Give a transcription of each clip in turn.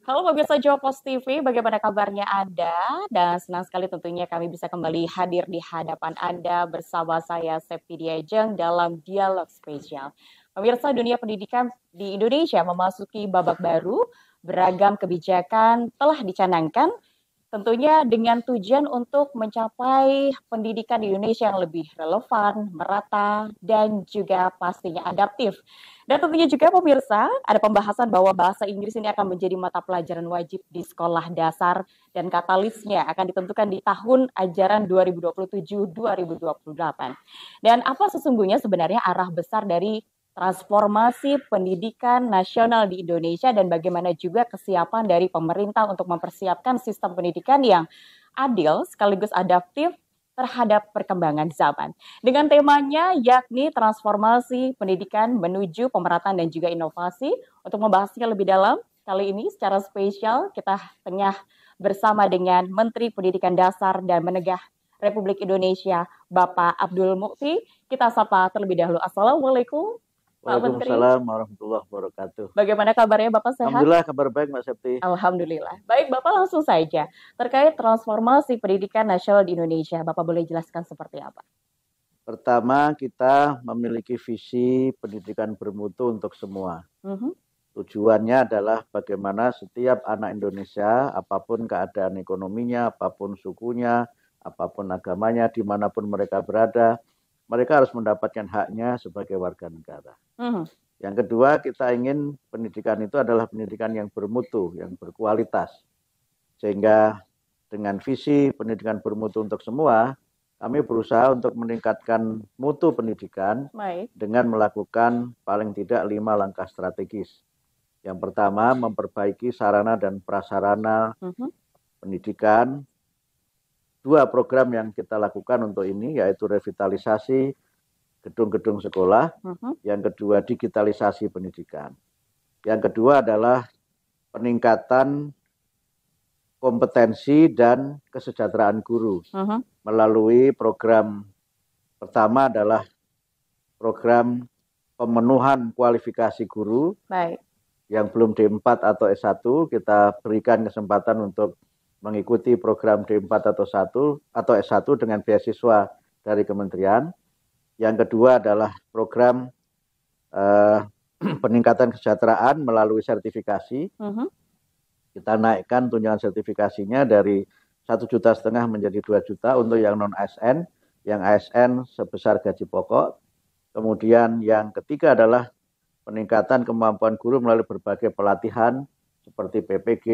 Halo pemirsa Jawa Post TV, bagaimana kabarnya Anda? Dan senang sekali tentunya kami bisa kembali hadir di hadapan Anda bersama saya Septi Diajeng dalam dialog spesial. Pemirsa, dunia pendidikan di Indonesia memasuki babak baru, beragam kebijakan telah dicanangkan tentunya dengan tujuan untuk mencapai pendidikan di Indonesia yang lebih relevan, merata, dan juga pastinya adaptif. Dan tentunya juga pemirsa, ada pembahasan bahwa bahasa Inggris ini akan menjadi mata pelajaran wajib di sekolah dasar dan katalisnya akan ditentukan di tahun ajaran 2027-2028. Dan apa sesungguhnya sebenarnya arah besar dari transformasi pendidikan nasional di Indonesia dan bagaimana juga kesiapan dari pemerintah untuk mempersiapkan sistem pendidikan yang adil sekaligus adaptif terhadap perkembangan zaman. Dengan temanya yakni transformasi pendidikan menuju pemerataan dan juga inovasi. Untuk membahasnya lebih dalam, kali ini secara spesial kita tengah bersama dengan Menteri Pendidikan Dasar dan Menegah Republik Indonesia, Bapak Abdul Mukti. Kita sapa terlebih dahulu. Assalamualaikum. Pak Menteri, Waalaikumsalam warahmatullahi wabarakatuh. bagaimana kabarnya Bapak, sehat? Alhamdulillah kabar baik Mbak Septi. Alhamdulillah. Baik Bapak, langsung saja. Terkait transformasi pendidikan nasional di Indonesia, Bapak boleh jelaskan seperti apa? Pertama, kita memiliki visi pendidikan bermutu untuk semua. Tujuannya adalah bagaimana setiap anak Indonesia, apapun keadaan ekonominya, apapun sukunya, apapun agamanya, dimanapun mereka berada, mereka harus mendapatkan haknya sebagai warga negara. Yang kedua, kita ingin pendidikan itu adalah pendidikan yang bermutu, yang berkualitas. Sehingga dengan visi pendidikan bermutu untuk semua, kami berusaha untuk meningkatkan mutu pendidikan dengan melakukan paling tidak 5 langkah strategis. Yang pertama, memperbaiki sarana dan prasarana pendidikan. 2 program yang kita lakukan untuk ini, yaitu revitalisasi gedung-gedung sekolah. Yang kedua, digitalisasi pendidikan. Yang kedua adalah peningkatan kompetensi dan kesejahteraan guru melalui program. Pertama adalah program pemenuhan kualifikasi guru. Yang belum D4 atau S1, kita berikan kesempatan untuk mengikuti program D4 atau S1 dengan beasiswa dari kementerian. Yang kedua adalah program peningkatan kesejahteraan melalui sertifikasi. Kita naikkan tunjangan sertifikasinya dari 1,5 juta menjadi 2 juta untuk yang non-ASN, yang ASN sebesar gaji pokok. Kemudian yang ketiga adalah peningkatan kemampuan guru melalui berbagai pelatihan seperti PPG,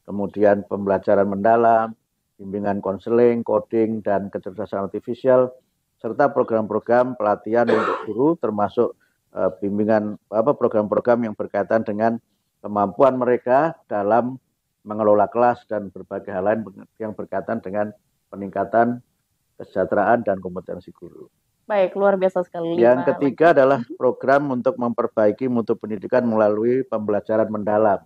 kemudian pembelajaran mendalam, bimbingan konseling, coding, dan kecerdasan artifisial, serta program-program pelatihan untuk guru termasuk bimbingan program-program yang berkaitan dengan kemampuan mereka dalam mengelola kelas dan berbagai hal lain yang berkaitan dengan peningkatan kesejahteraan dan kompetensi guru. Baik, luar biasa sekali. Yang ketiga adalah program untuk memperbaiki mutu pendidikan melalui pembelajaran mendalam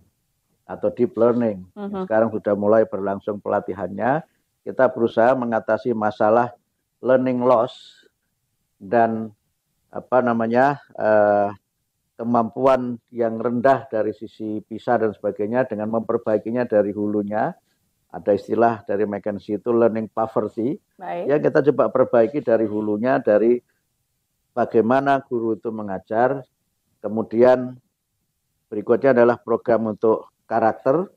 atau deep learning. Sekarang sudah mulai berlangsung pelatihannya. Kita berusaha mengatasi masalah learning loss dan kemampuan yang rendah dari sisi PISA dan sebagainya dengan memperbaikinya dari hulunya. Ada istilah dari McKinsey itu learning poverty. Yang kita coba perbaiki dari hulunya, dari bagaimana guru itu mengajar. Kemudian berikutnya adalah program untuk karakter,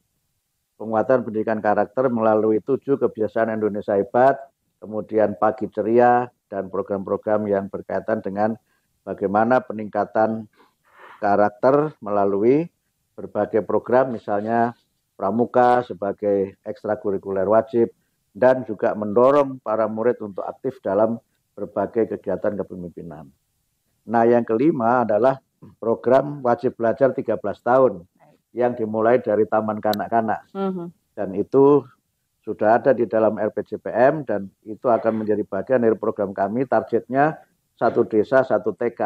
penguatan pendidikan karakter melalui 7 kebiasaan Indonesia Hebat, kemudian Pagi Ceria, dan program-program yang berkaitan dengan bagaimana peningkatan karakter melalui berbagai program, misalnya pramuka sebagai ekstrakurikuler wajib, dan juga mendorong para murid untuk aktif dalam berbagai kegiatan kepemimpinan. Nah, yang kelima adalah program wajib belajar 13 tahun yang dimulai dari taman kanak-kanak. Dan itu sudah ada di dalam RPJPM dan itu akan menjadi bagian dari program kami. Targetnya 1 desa 1 TK.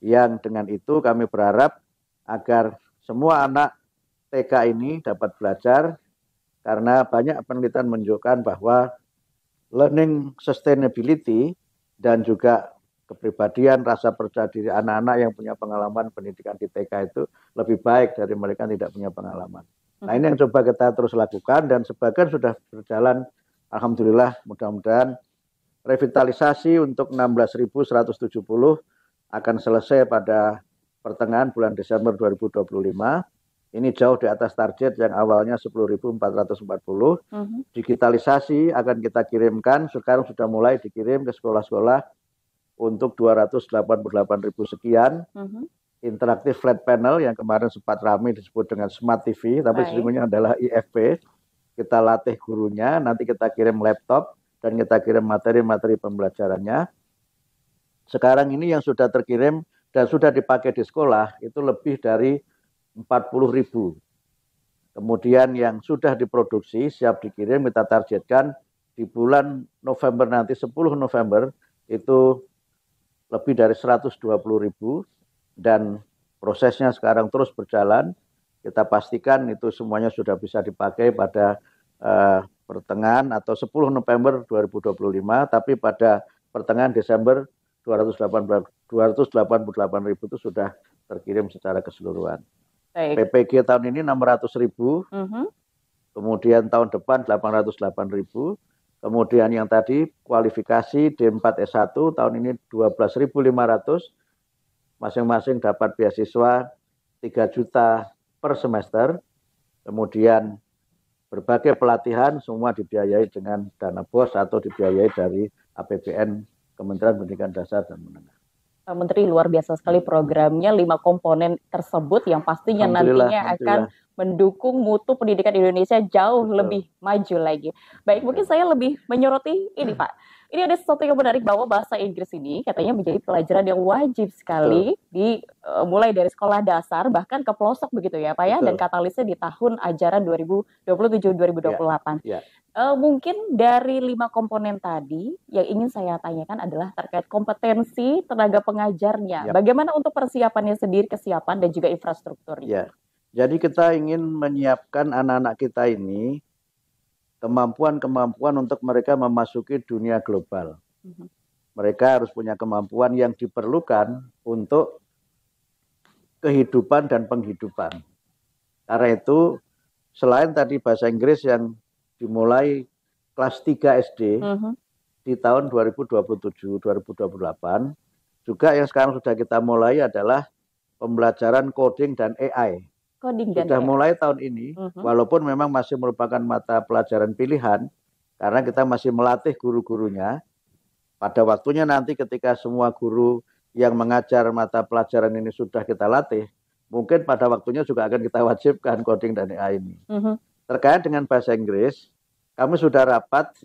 Yang dengan itu kami berharap agar semua anak TK ini dapat belajar, karena banyak penelitian menunjukkan bahwa learning sustainability dan juga kepribadian, rasa percaya diri anak-anak yang punya pengalaman pendidikan di TK itu lebih baik dari mereka yang tidak punya pengalaman. Nah, ini yang coba kita terus lakukan dan sebagian sudah berjalan. Alhamdulillah, mudah-mudahan revitalisasi untuk 16.170 akan selesai pada pertengahan bulan Desember 2025. Ini jauh di atas target yang awalnya 10.440. Digitalisasi akan kita kirimkan, sekarang sudah mulai dikirim ke sekolah-sekolah untuk 288.000 sekian. Interaktif flat panel yang kemarin sempat ramai disebut dengan Smart TV, tapi sesungguhnya adalah IFP. Kita latih gurunya, nanti kita kirim laptop dan kita kirim materi-materi pembelajarannya. Sekarang ini yang sudah terkirim dan sudah dipakai di sekolah itu lebih dari 40.000. Kemudian yang sudah diproduksi siap dikirim, kita targetkan di bulan November nanti, 10 November itu lebih dari 120.000 dan prosesnya sekarang terus berjalan. Kita pastikan itu semuanya sudah bisa dipakai pada pertengahan atau 10 November 2025, tapi pada pertengahan Desember 288.000 itu sudah terkirim secara keseluruhan. PPG tahun ini 600.000, kemudian tahun depan 808.000, kemudian yang tadi kualifikasi D4 S1 tahun ini 12.500, masing-masing dapat beasiswa 3 juta per semester, kemudian berbagai pelatihan semua dibiayai dengan dana BOS atau dibiayai dari APBN Kementerian Pendidikan Dasar dan Menengah. Pak Menteri, luar biasa sekali programnya, 5 komponen tersebut yang pastinya nantinya akan mendukung mutu pendidikan Indonesia jauh lebih maju lagi. Baik, mungkin saya lebih menyoroti ini Pak. Ini ada sesuatu yang menarik bahwa bahasa Inggris ini katanya menjadi pelajaran yang wajib sekali mulai dari sekolah dasar bahkan ke pelosok begitu ya Pak ya, dan katalisnya di tahun ajaran 2027-2028. Mungkin dari 5 komponen tadi yang ingin saya tanyakan adalah terkait kompetensi tenaga pengajarnya. Bagaimana untuk persiapannya sendiri, kesiapan dan juga infrastrukturnya? Jadi kita ingin menyiapkan anak-anak kita ini kemampuan-kemampuan untuk mereka memasuki dunia global. Mereka harus punya kemampuan yang diperlukan untuk kehidupan dan penghidupan. Karena itu, selain tadi bahasa Inggris yang dimulai kelas 3 SD di tahun 2027-2028, juga yang sekarang sudah kita mulai adalah pembelajaran coding dan AI. Sudah mulai tahun ini, walaupun memang masih merupakan mata pelajaran pilihan, karena kita masih melatih guru-gurunya. Pada waktunya nanti ketika semua guru yang mengajar mata pelajaran ini sudah kita latih, mungkin pada waktunya juga akan kita wajibkan coding dan AI ini. Terkait dengan bahasa Inggris, kami sudah rapat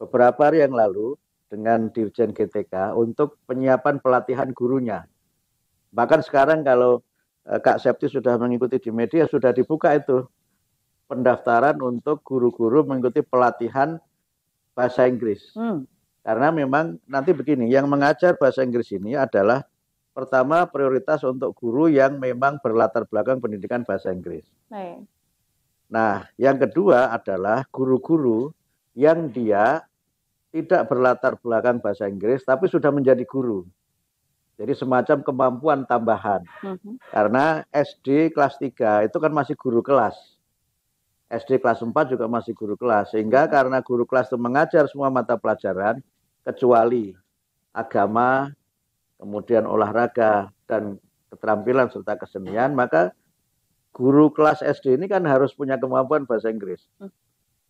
beberapa hari yang lalu dengan Dirjen GTK untuk penyiapan pelatihan gurunya. Bahkan sekarang kalau Kak Septi sudah mengikuti di media, sudah dibuka itu pendaftaran untuk guru-guru mengikuti pelatihan bahasa Inggris. Karena memang nanti begini, yang mengajar bahasa Inggris ini adalah pertama prioritas untuk guru yang memang berlatar belakang pendidikan bahasa Inggris. Nah, yang kedua adalah guru-guru yang dia tidak berlatar belakang bahasa Inggris, tapi sudah menjadi guru. Jadi semacam kemampuan tambahan. Karena SD kelas 3 itu kan masih guru kelas. SD kelas 4 juga masih guru kelas. Sehingga karena guru kelas itu mengajar semua mata pelajaran, kecuali agama, kemudian olahraga, dan keterampilan serta kesenian, maka guru kelas SD ini kan harus punya kemampuan bahasa Inggris.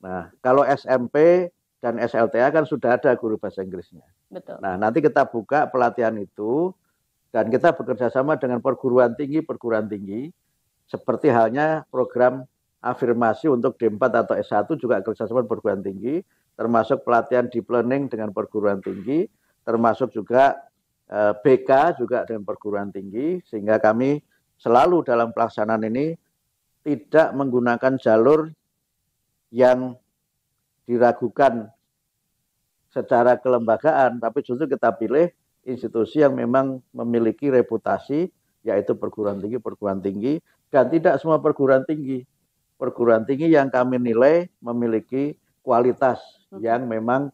Nah, kalau SMP dan SLTA kan sudah ada guru bahasa Inggrisnya. Nah, nanti kita buka pelatihan itu dan kita bekerja sama dengan perguruan tinggi seperti halnya program afirmasi untuk D4 atau S1 juga kerjasama perguruan tinggi, termasuk pelatihan deep learning dengan perguruan tinggi, termasuk juga BK juga dengan perguruan tinggi, sehingga kami selalu dalam pelaksanaan ini tidak menggunakan jalur yang diragukan secara kelembagaan, tapi justru kita pilih institusi yang memang memiliki reputasi, yaitu perguruan tinggi, dan tidak semua perguruan tinggi yang kami nilai memiliki kualitas yang memang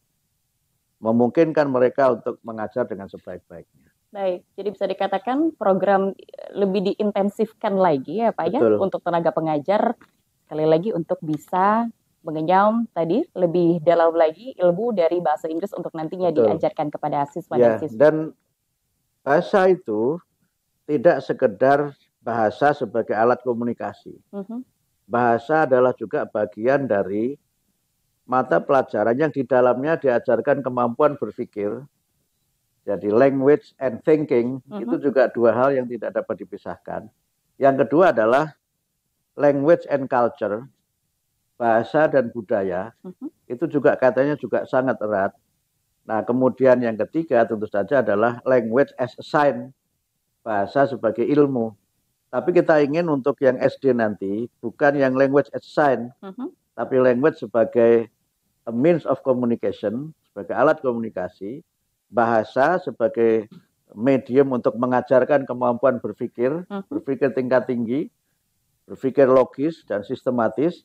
memungkinkan mereka untuk mengajar dengan sebaik-baiknya. Baik, jadi bisa dikatakan program lebih diintensifkan lagi ya Pak ya, untuk tenaga pengajar sekali lagi untuk bisa mengenyam tadi lebih dalam lagi ilmu dari bahasa Inggris untuk nantinya diajarkan kepada siswa dan siswa. Dan bahasa itu tidak sekedar bahasa sebagai alat komunikasi. Bahasa adalah juga bagian dari mata pelajaran yang di dalamnya diajarkan kemampuan berpikir. Jadi language and thinking itu juga dua hal yang tidak dapat dipisahkan. Yang kedua adalah language and culture, bahasa dan budaya, itu juga katanya juga sangat erat. Nah, kemudian yang ketiga tentu saja adalah language as a science, bahasa sebagai ilmu. Tapi kita ingin untuk yang SD nanti, bukan yang language as science, tapi language sebagai a means of communication, sebagai alat komunikasi, bahasa sebagai medium untuk mengajarkan kemampuan berpikir, berpikir tingkat tinggi, berpikir logis dan sistematis,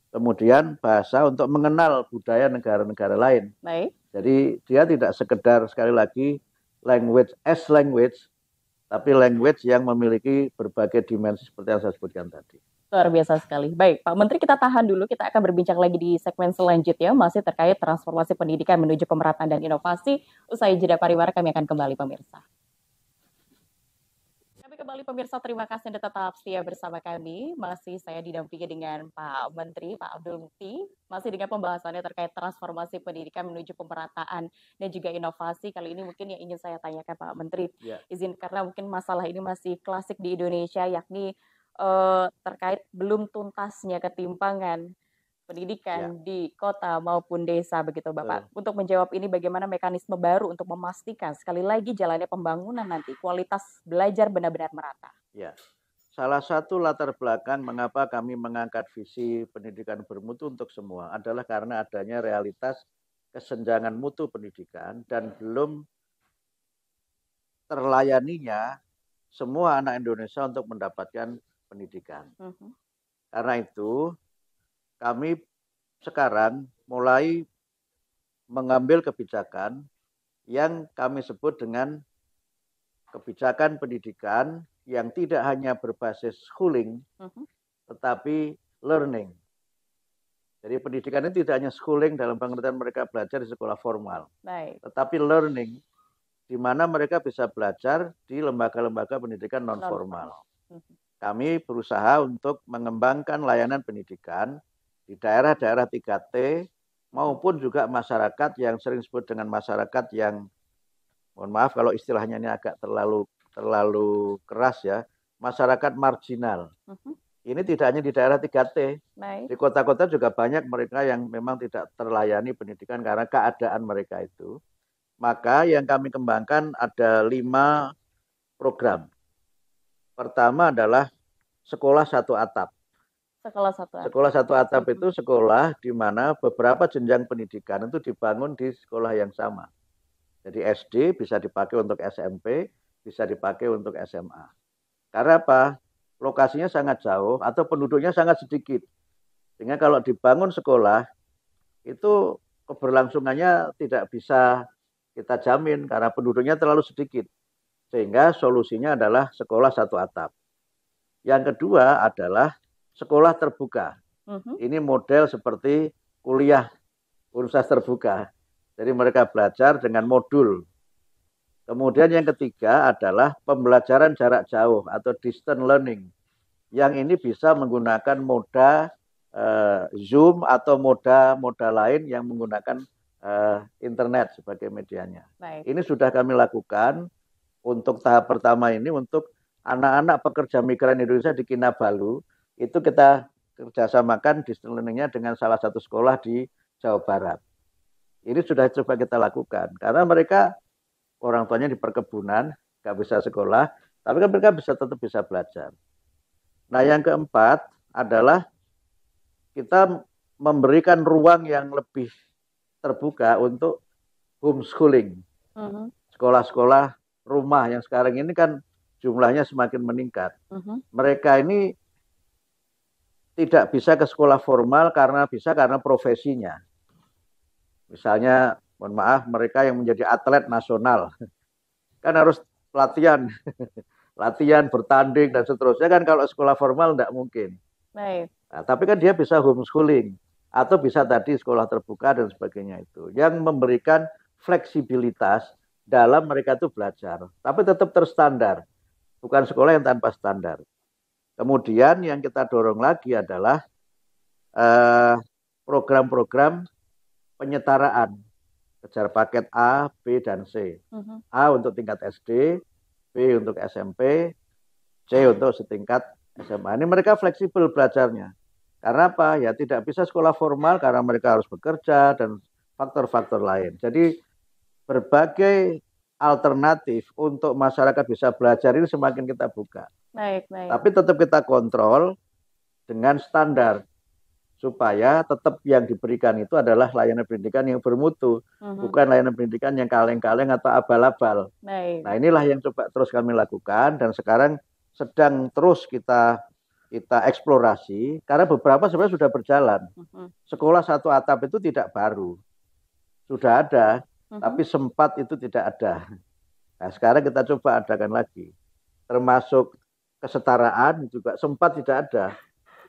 kemudian bahasa untuk mengenal budaya negara-negara lain. Baik. Jadi dia tidak sekedar sekali lagi language as language, tapi language yang memiliki berbagai dimensi seperti yang saya sebutkan tadi. Luar biasa sekali. Baik, Pak Menteri, kita tahan dulu. Kita akan berbincang lagi di segmen selanjutnya, masih terkait transformasi pendidikan menuju pemerataan dan inovasi. Usai jeda pariwara, kami akan kembali, pemirsa. Kami kembali, pemirsa. Terima kasih Anda tetap setia bersama kami. Masih saya didampingi dengan Pak Menteri, Pak Abdul Mukti. Masih dengan pembahasannya terkait transformasi pendidikan menuju pemerataan dan juga inovasi. Kali ini mungkin yang ingin saya tanyakan, Pak Menteri. Izin, karena mungkin masalah ini masih klasik di Indonesia, yakni terkait belum tuntasnya ketimpangan pendidikan di kota maupun desa, begitu Bapak. Untuk menjawab ini, bagaimana mekanisme baru untuk memastikan sekali lagi jalannya pembangunan nanti kualitas belajar benar-benar merata? Ya, salah satu latar belakang mengapa kami mengangkat visi pendidikan bermutu untuk semua adalah karena adanya realitas kesenjangan mutu pendidikan dan belum terlayaninya semua anak Indonesia untuk mendapatkan pendidikan. Karena itu kami sekarang mulai mengambil kebijakan yang kami sebut dengan kebijakan pendidikan yang tidak hanya berbasis schooling, tetapi learning. Jadi pendidikan ini tidak hanya schooling dalam pengertian mereka belajar di sekolah formal, tetapi learning, di mana mereka bisa belajar di lembaga-lembaga pendidikan non-formal. Kami berusaha untuk mengembangkan layanan pendidikan di daerah-daerah 3T maupun juga masyarakat yang sering disebut dengan masyarakat yang, mohon maaf kalau istilahnya ini agak terlalu keras ya, masyarakat marginal. Ini tidak hanya di daerah 3T, di kota-kota juga banyak mereka yang memang tidak terlayani pendidikan karena keadaan mereka itu. Maka yang kami kembangkan ada 5 program. Pertama adalah sekolah satu atap. Sekolah satu atap itu sekolah di mana beberapa jenjang pendidikan itu dibangun di sekolah yang sama. Jadi SD bisa dipakai untuk SMP, bisa dipakai untuk SMA. Karena apa? Lokasinya sangat jauh atau penduduknya sangat sedikit. Sehingga kalau dibangun sekolah, itu keberlangsungannya tidak bisa kita jamin karena penduduknya terlalu sedikit. Sehingga solusinya adalah sekolah satu atap. Yang kedua adalah sekolah terbuka. Ini model seperti kuliah universitas terbuka. Jadi mereka belajar dengan modul. Kemudian yang ketiga adalah pembelajaran jarak jauh atau distance learning. Yang ini bisa menggunakan moda Zoom atau moda lain yang menggunakan internet sebagai medianya. Ini sudah kami lakukan. Untuk tahap pertama ini untuk anak-anak pekerja migran Indonesia di Kinabalu, itu kita kerjasamakan distance learning-nya dengan salah satu sekolah di Jawa Barat. Ini sudah coba kita lakukan, karena mereka orang tuanya di perkebunan, nggak bisa sekolah, tapi kan mereka tetap bisa belajar. Nah yang keempat adalah kita memberikan ruang yang lebih terbuka untuk homeschooling. Sekolah-sekolah rumah yang sekarang ini kan jumlahnya semakin meningkat. Mereka ini tidak bisa ke sekolah formal karena profesinya. Misalnya, mohon maaf, mereka yang menjadi atlet nasional kan harus latihan, latihan bertanding dan seterusnya kan kalau sekolah formal tidak mungkin. Nah, tapi kan dia bisa homeschooling atau bisa tadi sekolah terbuka dan sebagainya itu yang memberikan fleksibilitas dalam mereka itu belajar, tapi tetap terstandar, bukan sekolah yang tanpa standar. Kemudian yang kita dorong lagi adalah program-program penyetaraan, kejar paket A, B, dan C. A untuk tingkat SD, B untuk SMP, C untuk setingkat SMA. Ini mereka fleksibel belajarnya. Karena apa? Ya tidak bisa sekolah formal karena mereka harus bekerja dan faktor-faktor lain. Jadi berbagai alternatif untuk masyarakat bisa belajar ini semakin kita buka. Baik. Tapi tetap kita kontrol dengan standar supaya tetap yang diberikan itu adalah layanan pendidikan yang bermutu, bukan layanan pendidikan yang kaleng-kaleng atau abal-abal. Nah, inilah yang coba terus kami lakukan dan sekarang sedang terus kita eksplorasi karena beberapa sebenarnya sudah berjalan. Sekolah satu atap itu tidak baru, sudah ada, tapi sempat itu tidak ada. Nah, sekarang kita coba adakan lagi, termasuk kesetaraan juga sempat tidak ada.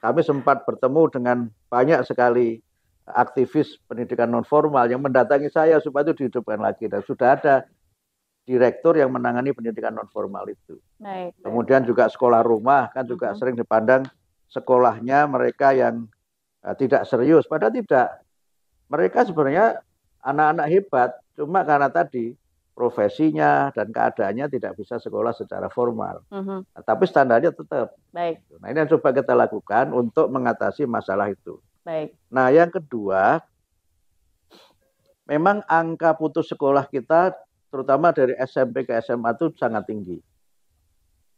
Kami sempat bertemu dengan banyak sekali aktivis pendidikan non formal yang mendatangi saya supaya itu dihidupkan lagi dan sudah ada direktur yang menangani pendidikan non formal itu. Kemudian juga sekolah rumah kan juga sering dipandang sekolahnya mereka yang tidak serius, padahal tidak. Mereka sebenarnya anak-anak hebat, cuma karena tadi profesinya dan keadaannya tidak bisa sekolah secara formal. Nah, tapi standarnya tetap. Baik. Nah, ini yang coba kita lakukan untuk mengatasi masalah itu. Baik. Nah, yang kedua, memang angka putus sekolah kita, terutama dari SMP ke SMA itu sangat tinggi.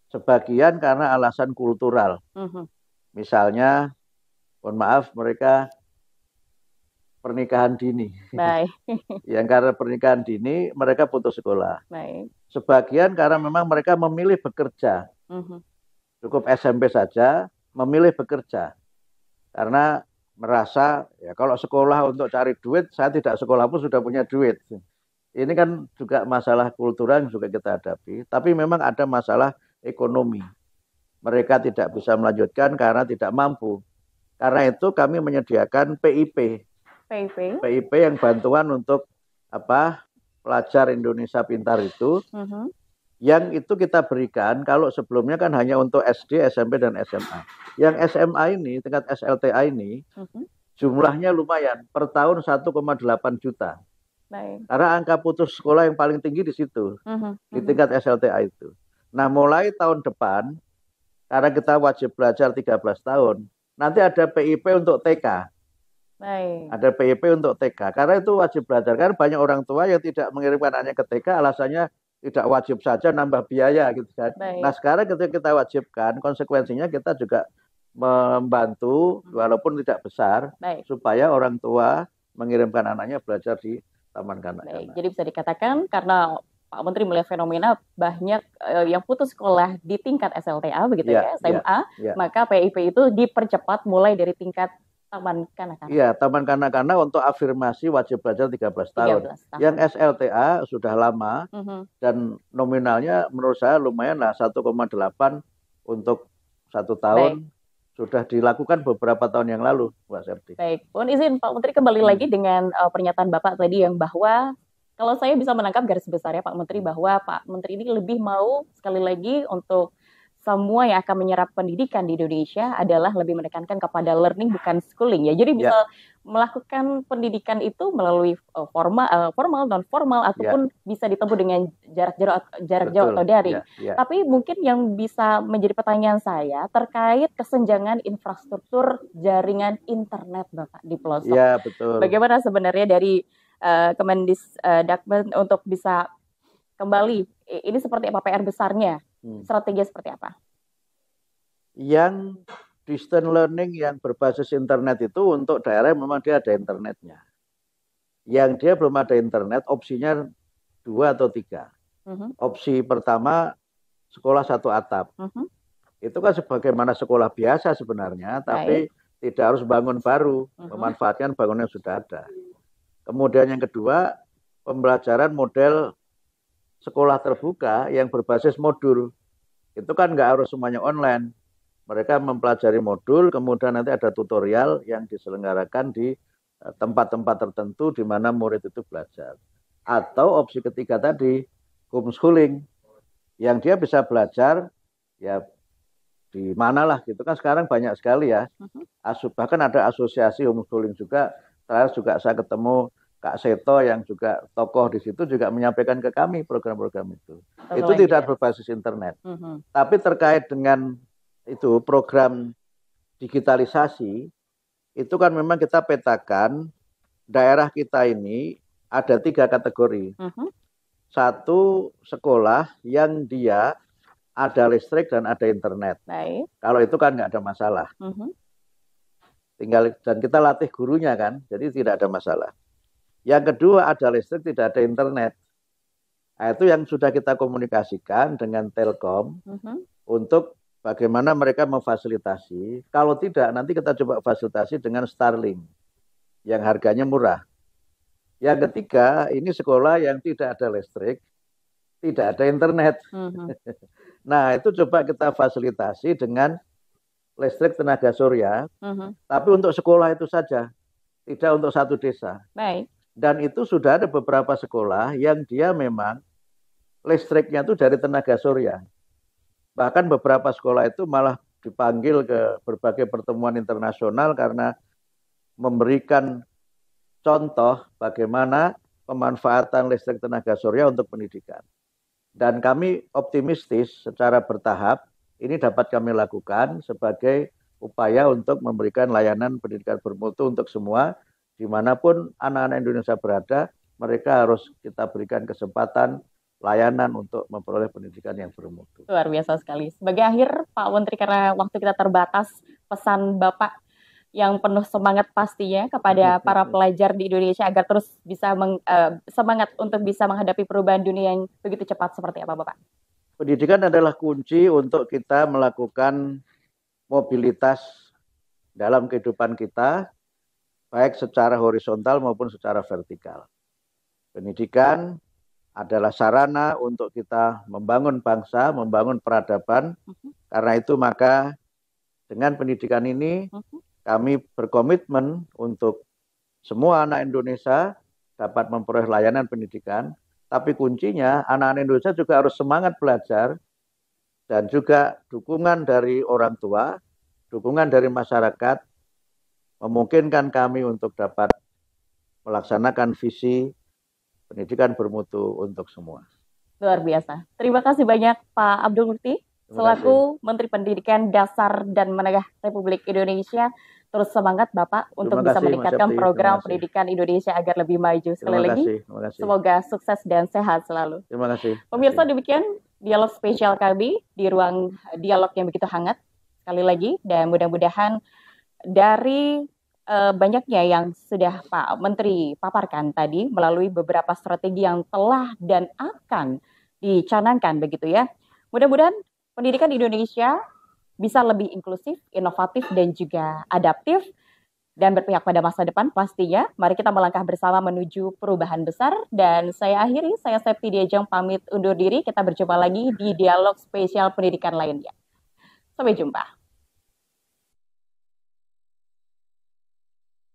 Sebagian karena alasan kultural. Misalnya, mohon maaf, mereka pernikahan dini. Baik. Yang karena pernikahan dini mereka putus sekolah. Baik. Sebagian karena memang mereka memilih bekerja. Cukup SMP saja memilih bekerja. Karena merasa ya kalau sekolah untuk cari duit, saya tidak sekolah pun sudah punya duit. Ini kan juga masalah kultural yang juga kita hadapi. Tapi memang ada masalah ekonomi. Mereka tidak bisa melanjutkan karena tidak mampu. Karena itu kami menyediakan PIP yang bantuan untuk pelajar Indonesia Pintar itu, yang itu kita berikan kalau sebelumnya kan hanya untuk SD, SMP, dan SMA. Yang SMA ini, tingkat SLTA ini, jumlahnya lumayan, per tahun 1,8 juta. Baik. Karena angka putus sekolah yang paling tinggi di situ, di tingkat SLTA itu. Nah, mulai tahun depan, karena kita wajib belajar 13 tahun, nanti ada PIP untuk TK. Baik. Ada PIP untuk TK, karena itu wajib belajar. Kan banyak orang tua yang tidak mengirimkan anaknya ke TK, alasannya tidak wajib saja nambah biaya gitu kan. Baik. Nah sekarang ketika kita wajibkan, konsekuensinya kita juga membantu walaupun tidak besar. Baik. Supaya orang tua mengirimkan anaknya belajar di taman kanak-kanak. Jadi bisa dikatakan karena Pak Menteri melihat fenomena banyak yang putus sekolah di tingkat SLTA begitu ya, SMA, maka PIP itu dipercepat mulai dari tingkat taman kanak-kanak. Iya, taman kanak-kanak untuk afirmasi wajib belajar 13 tahun. Yang SLTA sudah lama dan nominalnya menurut saya lumayan lah 1,8 untuk 1 tahun. Baik. Sudah dilakukan beberapa tahun yang lalu, Mbak Septi. Baik, mohon izin Pak Menteri kembali lagi dengan pernyataan Bapak tadi yang bahwa kalau saya bisa menangkap garis besarnya Pak Menteri bahwa Pak Menteri ini lebih mau sekali lagi untuk semua yang akan menyerap pendidikan di Indonesia adalah lebih menekankan kepada learning bukan schooling ya. Jadi bisa melakukan pendidikan itu melalui formal, non formal ataupun bisa ditempuh dengan jarak jauh atau daring. Tapi mungkin yang bisa menjadi pertanyaan saya terkait kesenjangan infrastruktur jaringan internet Bapak di pelosok. Iya, betul. Bagaimana sebenarnya dari Kemendikbud untuk bisa kembali ini seperti apa PR besarnya? Strategi seperti apa? Yang distance learning yang berbasis internet itu untuk daerah memang dia ada internetnya. Yang dia belum ada internet, opsinya 2 atau 3. Opsi pertama, sekolah satu atap. Itu kan sebagaimana sekolah biasa sebenarnya, tapi tidak harus bangun baru, memanfaatkan bangunan yang sudah ada. Kemudian yang kedua, pembelajaran model sekolah terbuka yang berbasis modul. Itu kan nggak harus semuanya online. mereka mempelajari modul, kemudian nanti ada tutorial yang diselenggarakan di tempat-tempat tertentu di mana murid itu belajar. Atau opsi ketiga tadi, homeschooling, yang dia bisa belajar ya di mana lah gitu kan, sekarang banyak sekali ya. Bahkan ada asosiasi homeschooling juga. Saya ketemu Kak Seto yang juga tokoh di situ juga menyampaikan ke kami program-program itu. Itu tidak berbasis internet. Tapi terkait dengan itu program digitalisasi, itu kan memang kita petakan daerah kita ini ada 3 kategori. Satu, sekolah yang dia ada listrik dan ada internet. Baik. Kalau itu kan nggak ada masalah. Dan kita latih gurunya kan, jadi tidak ada masalah. Yang kedua, ada listrik tidak ada internet. Nah, itu yang sudah kita komunikasikan dengan Telkom untuk bagaimana mereka memfasilitasi. Kalau tidak, nanti kita coba fasilitasi dengan Starlink yang harganya murah. Yang ketiga, ini sekolah yang tidak ada listrik, tidak ada internet. Nah, itu coba kita fasilitasi dengan listrik tenaga surya, tapi untuk sekolah itu saja, tidak untuk satu desa. Baik. Dan itu sudah ada beberapa sekolah yang dia memang listriknya itu dari tenaga surya. Bahkan beberapa sekolah itu malah dipanggil ke berbagai pertemuan internasional karena memberikan contoh bagaimana pemanfaatan listrik tenaga surya untuk pendidikan. Dan kami optimistis secara bertahap ini dapat kami lakukan sebagai upaya untuk memberikan layanan pendidikan bermutu untuk semua, dimanapun anak-anak Indonesia berada, mereka harus kita berikan kesempatan layanan untuk memperoleh pendidikan yang bermutu. Luar biasa sekali. Sebagai akhir, Pak Menteri, karena waktu kita terbatas, pesan Bapak yang penuh semangat pastinya kepada para pelajar di Indonesia agar terus bisa semangat untuk bisa menghadapi perubahan dunia yang begitu cepat seperti apa, Bapak? Pendidikan adalah kunci untuk kita melakukan mobilitas dalam kehidupan kita, baik secara horizontal maupun secara vertikal. Pendidikan adalah sarana untuk kita membangun bangsa, membangun peradaban. Karena itu maka dengan pendidikan ini kami berkomitmen untuk semua anak Indonesia dapat memperoleh layanan pendidikan. Tapi kuncinya anak-anak Indonesia juga harus semangat belajar dan juga dukungan dari orang tua, dukungan dari masyarakat memungkinkan kami untuk dapat melaksanakan visi pendidikan bermutu untuk semua. Luar biasa. Terima kasih banyak Pak Abdul Mukti selaku Menteri Pendidikan Dasar dan Menengah Republik Indonesia. Terus semangat Bapak untuk bisa meningkatkan program pendidikan Indonesia agar lebih maju. Sekali lagi, semoga sukses dan sehat selalu. Terima kasih. Pemirsa, demikian dialog spesial kami di ruang dialog yang begitu hangat. Sekali lagi, dan mudah-mudahan dari banyaknya yang sudah Pak Menteri paparkan tadi melalui beberapa strategi yang telah dan akan dicanangkan begitu ya. Mudah-mudahan pendidikan di Indonesia bisa lebih inklusif, inovatif dan juga adaptif dan berpihak pada masa depan pastinya. Mari kita melangkah bersama menuju perubahan besar dan saya akhiri, saya Septi Diajeng pamit undur diri. Kita berjumpa lagi di dialog spesial pendidikan lainnya. Sampai jumpa.